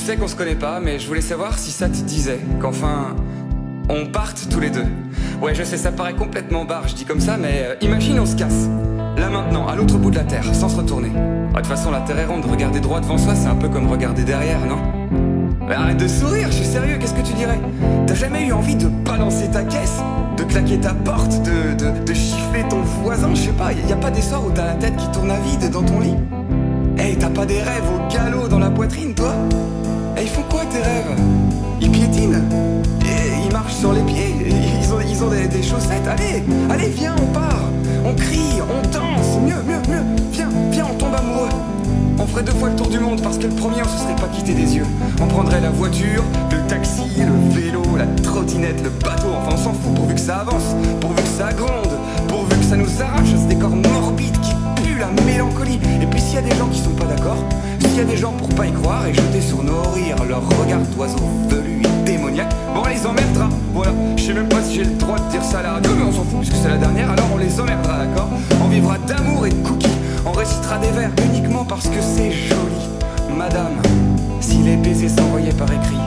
sais qu'on se connaît pas, mais je voulais savoir si ça te disait qu'enfin on parte tous les deux. Ouais, je sais, ça paraît complètement barre, je dis comme ça, mais imagine on se casse. Là maintenant, à l'autre bout de la Terre, sans se retourner. De toute façon, la Terre est ronde, regarder droit devant soi, c'est un peu comme regarder derrière, non? Mais arrête de sourire, je suis sérieux, qu'est-ce que tu dirais? T'as jamais eu envie de balancer ta caisse? De claquer ta porte, de chiffrer ton voisin? Je sais pas, y a pas des soirs où t'as la tête qui tourne à vide dans ton lit? Hey, t'as pas des rêves au galop dans la poitrine, toi? Hey, ils font quoi tes rêves? Ils piétinent? Et ils marchent sur les pieds? Ils ont des chaussettes? Allez, viens, on part! On crie, on danse, mieux, viens, on tombe amoureux. On ferait 2 fois le tour du monde parce que le premier on se serait pas quitté des yeux. On prendrait la voiture, le taxi, le vélo, la trottinette, le bateau, enfin on s'en fout pourvu que ça avance, pourvu que ça gronde, pourvu que ça nous arrache ce décor morbide qui pue la mélancolie. Et puis s'il y a des gens qui sont pas d'accord, s'il y a des gens pour pas y croire et jeter sur nos rires leur regard d'oiseau velu et démoniaque, bon on les emmerdera, voilà. Je sais même pas si j'ai le droit de dire ça à la radio, mais on s'en fout puisque c'est la dernière, alors on les emmerdera, d'accord? On vivra d'amour et de cookies, on récitera des vers uniquement parce que c'est joli. Madame, si les baisers s'envoyaient par écrit,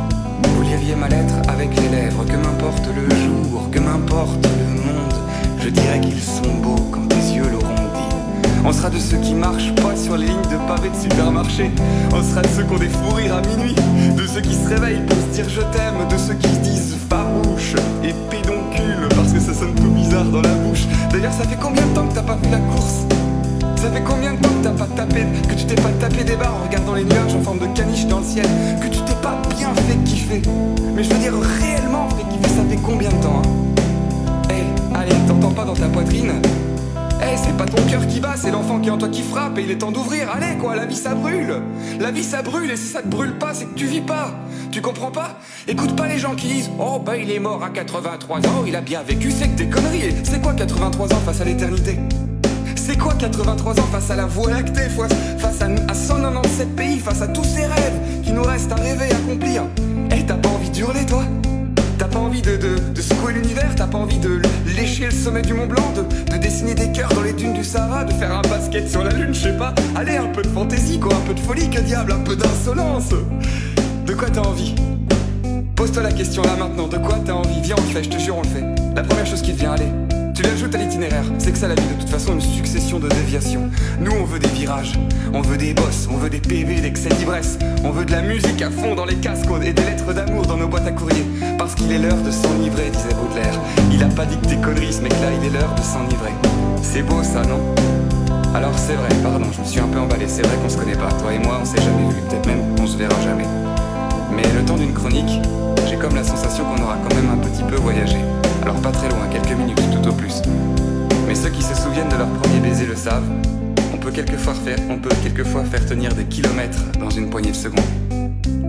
vous liriez ma lettre avec les lèvres. Que m'importe le jour, que m'importe le monde, je dirais qu'ils sont beaux quand tes yeux l'auront dit. On sera de ceux qui marchent pas sur les lignes de pavés de supermarché. On sera de ceux qui ont des fous rires à minuit, de ceux qui se réveillent pour se dire je t'aime, de ceux qui se disent farouche et pédoncule parce que ça sonne tout bizarre dans la bouche. D'ailleurs, ça fait combien de temps que t'as pas fait la course? Ça fait combien de temps que tu t'es pas tapé des barres en regardant les nuages en forme de caniche dans le ciel? Que tu t'es pas bien fait kiffer? Mais je veux dire réellement fait kiffer, ça fait combien de temps, hein? Hey, allez, t'entends pas dans ta poitrine? Hey, c'est pas ton cœur qui bat, c'est l'enfant qui est en toi qui frappe et il est temps d'ouvrir. Allez quoi, la vie ça brûle! La vie ça brûle et si ça te brûle pas, c'est que tu vis pas. Tu comprends pas? Écoute pas les gens qui disent oh bah il est mort à 83 ans, il a bien vécu, c'est que des conneries. Et c'est quoi 83 ans face à l'éternité? C'est quoi 83 ans face à la Voie lactée, face à 197 pays, face à tous ces rêves qui nous restent à rêver, à accomplir? Eh, t'as pas envie d'hurler, toi? T'as pas envie de secouer l'univers? T'as pas envie de lécher le sommet du Mont Blanc, de dessiner des cœurs dans les dunes du Sahara, de faire un basket sur la lune, je sais pas? Allez, un peu de fantaisie, quoi, un peu de folie, que diable, un peu d'insolence! De quoi t'as envie? Pose-toi la question là maintenant, de quoi t'as envie? Viens, on le fait, je te jure, on le fait. La première chose qui te vient, allez. Tu l'ajoutes à l'itinéraire, c'est que ça la vie, de toute façon une succession de déviations. Nous on veut des virages, on veut des bosses, on veut des PV, d'excès d'ivresse. On veut de la musique à fond dans les casques et des lettres d'amour dans nos boîtes à courrier. Parce qu'il est l'heure de s'enivrer, disait Baudelaire. Il a pas dit que t'es conneries ce mec-là, il est l'heure de s'enivrer. C'est beau ça, non? Alors c'est vrai, pardon, je me suis un peu emballé, c'est vrai qu'on se connaît pas. Toi et moi on s'est jamais vu, peut-être même on se verra jamais. Mais le temps d'une chronique, j'ai comme la sensation qu'on aura quand même un petit peu voyagé. Alors pas très loin, quelques minutes tout au plus. Mais ceux qui se souviennent de leur premier baiser le savent, on peut quelquefois faire tenir des kilomètres dans une poignée de secondes.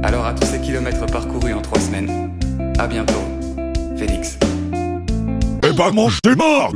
Alors à tous ces kilomètres parcourus en 3 semaines, à bientôt, Félix. Eh bah mange tes morts!